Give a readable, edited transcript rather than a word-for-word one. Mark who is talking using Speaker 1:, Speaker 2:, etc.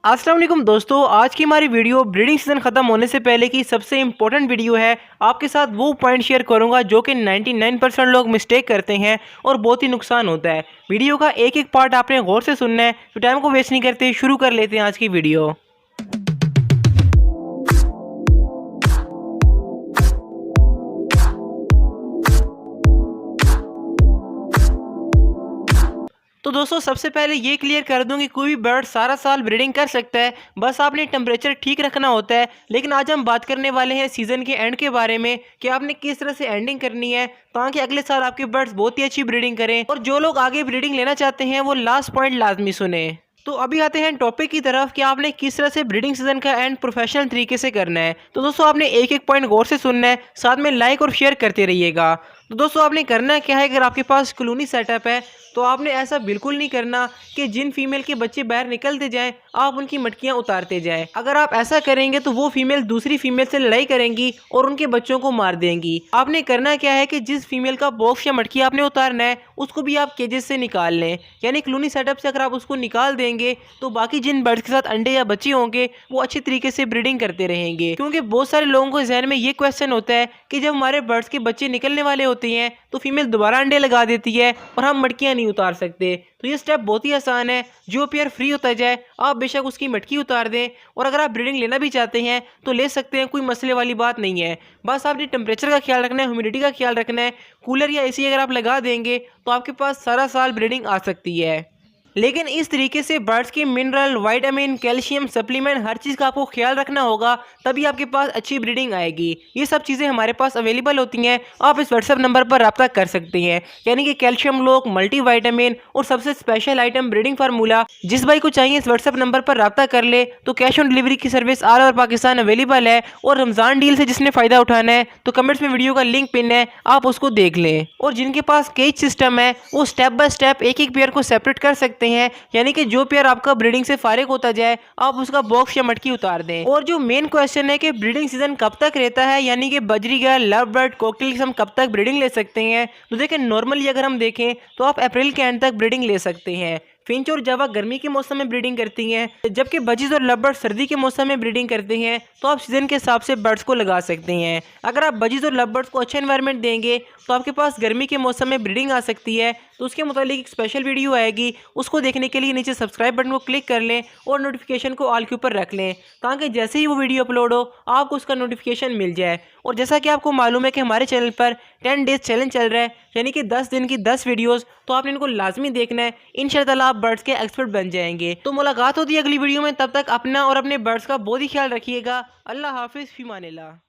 Speaker 1: अस्सलाम वालेकुम दोस्तों, आज की हमारी वीडियो ब्रीडिंग सीजन ख़त्म होने से पहले की सबसे इंपॉर्टेंट वीडियो है। आपके साथ वो पॉइंट शेयर करूंगा जो कि 99% लोग मिस्टेक करते हैं और बहुत ही नुकसान होता है। वीडियो का एक एक पार्ट आपने गौर से सुनना है, तो टाइम को वेस्ट नहीं करते शुरू कर लेते हैं आज की वीडियो। तो दोस्तों सबसे पहले ये क्लियर कर दूं कि कोई भी बर्ड सारा साल ब्रीडिंग कर सकता है, बस आपने टेम्परेचर ठीक रखना होता है। लेकिन आज हम बात करने वाले हैं सीज़न के एंड के बारे में कि आपने किस तरह से एंडिंग करनी है ताकि अगले साल आपके बर्ड्स बहुत ही अच्छी ब्रीडिंग करें। और जो लोग आगे ब्रीडिंग लेना चाहते हैं वो लास्ट पॉइंट लाजमी सुने। तो अभी आते हैं टॉपिक की तरफ कि आपने किस तरह से ब्रीडिंग सीजन का एंड प्रोफेशनल तरीके से करना है। तो दोस्तों आपने एक एक पॉइंट गौर से सुनना है, साथ में लाइक और शेयर करते रहिएगा। तो दोस्तों आपने करना क्या है, अगर आपके पास कॉलोनी सेटअप है तो आपने ऐसा बिल्कुल नहीं करना कि जिन फीमेल के बच्चे बाहर निकलते जाएं आप उनकी मटकियां उतारते जाएं। अगर आप ऐसा करेंगे तो वो फीमेल दूसरी फीमेल से लड़ाई करेंगी और उनके बच्चों को मार देंगी। आपने करना क्या है कि जिस फीमेल का बॉक्स या मटकी आपने उतारना है उसको भी आप केजेस से निकाल लें, यानी कॉलोनी सेटअप से अगर आप उसको निकाल देंगे तो बाकी जिन बर्ड्स के साथ अंडे या बच्चे होंगे वो अच्छी तरीके से ब्रीडिंग करते रहेंगे। क्योंकि बहुत सारे लोगों को जहन में ये क्वेश्चन होता है कि जब हमारे बर्ड्स के बच्चे निकलने वाले होते हैं तो फीमेल दोबारा अंडे लगा देती है और हम मटकियां नहीं उतार सकते। तो ये स्टेप बहुत ही आसान है, जो पेयर फ्री होता जाए आप बेशक उसकी मटकी उतार दें। और अगर आप ब्रीडिंग लेना भी चाहते हैं तो ले सकते हैं, कोई मसले वाली बात नहीं है। बस आपने टेम्परेचर का ख्याल रखना है, ह्यूमिडिटी का ख्याल रखना है। कूलर या एसी अगर आप लगा देंगे तो आपके पास सारा साल ब्रीडिंग आ सकती है। लेकिन इस तरीके से बर्ड्स के मिनरल, विटामिन, कैल्शियम सप्लीमेंट हर चीज़ का आपको ख्याल रखना होगा, तभी आपके पास अच्छी ब्रीडिंग आएगी। ये सब चीज़ें हमारे पास अवेलेबल होती हैं, आप इस व्हाट्सएप नंबर पर रब्ता कर सकते हैं। यानी कि कैल्शियम लोक, मल्टी विटामिन और सबसे स्पेशल आइटम ब्रीडिंग फार्मूला। जिस भाई को चाहिए इस व्हाट्सएप नंबर पर रब्ता कर ले। तो कैश ऑन डिलीवरी की service all over Pakistan available है। और रमज़ान डील से जिसने फ़ायदा उठाना है तो कमेंट्स में वीडियो का लिंक पिन है, आप उसको देख लें। और जिनके पास केज सिस्टम है वो स्टेप बाय स्टेप एक एक पेयर को सेपरेट कर सकते हैं, यानी कि जो पेयर आपका ब्रीडिंग से फारिग होता जाए आप उसका बॉक्स या मटकी उतार दें। और जो मेन क्वेश्चन है कि ब्रीडिंग सीजन कब तक रहता है, यानी कि बजरीगर, लव बर्ड, कोकिल हम कब तक ब्रीडिंग ले सकते हैं, तो देखिए नॉर्मली अगर हम देखें तो आप अप्रैल के एंड तक ब्रीडिंग ले सकते हैं। फिंच और जावा गर्मी के मौसम में ब्रीडिंग करती हैं, जबकि बजीज और लवबर्ड सर्दी के मौसम में ब्रीडिंग करते हैं। तो आप सीजन के हिसाब से बर्ड्स को लगा सकते हैं। अगर आप बजीज और लवबर्ड्स को अच्छा एनवायरनमेंट देंगे तो आपके पास गर्मी के मौसम में ब्रीडिंग आ सकती है। तो उसके मुतालिक एक स्पेशल वीडियो आएगी, उसको देखने के लिए नीचे सब्सक्राइब बटन को क्लिक कर लें और नोटिफिकेशन को ऑल के ऊपर रख लें, ताकि जैसे ही वो वीडियो अपलोड हो आपको उसका नोटिफिकेशन मिल जाए। और जैसा कि आपको मालूम है कि हमारे चैनल पर 10 डेज चैलेंज चल रहा है, यानी कि 10 दिन की 10 वीडियोस, तो आपने इनको लाजमी देखना है। इंशाअल्लाह आप बर्ड्स के एक्सपर्ट बन जाएंगे। तो मुलाकात होती है अगली वीडियो में, तब तक अपना और अपने बर्ड्स का बहुत ही ख्याल रखिएगा। अल्लाह हाफिज़, फीमानिल्लाह।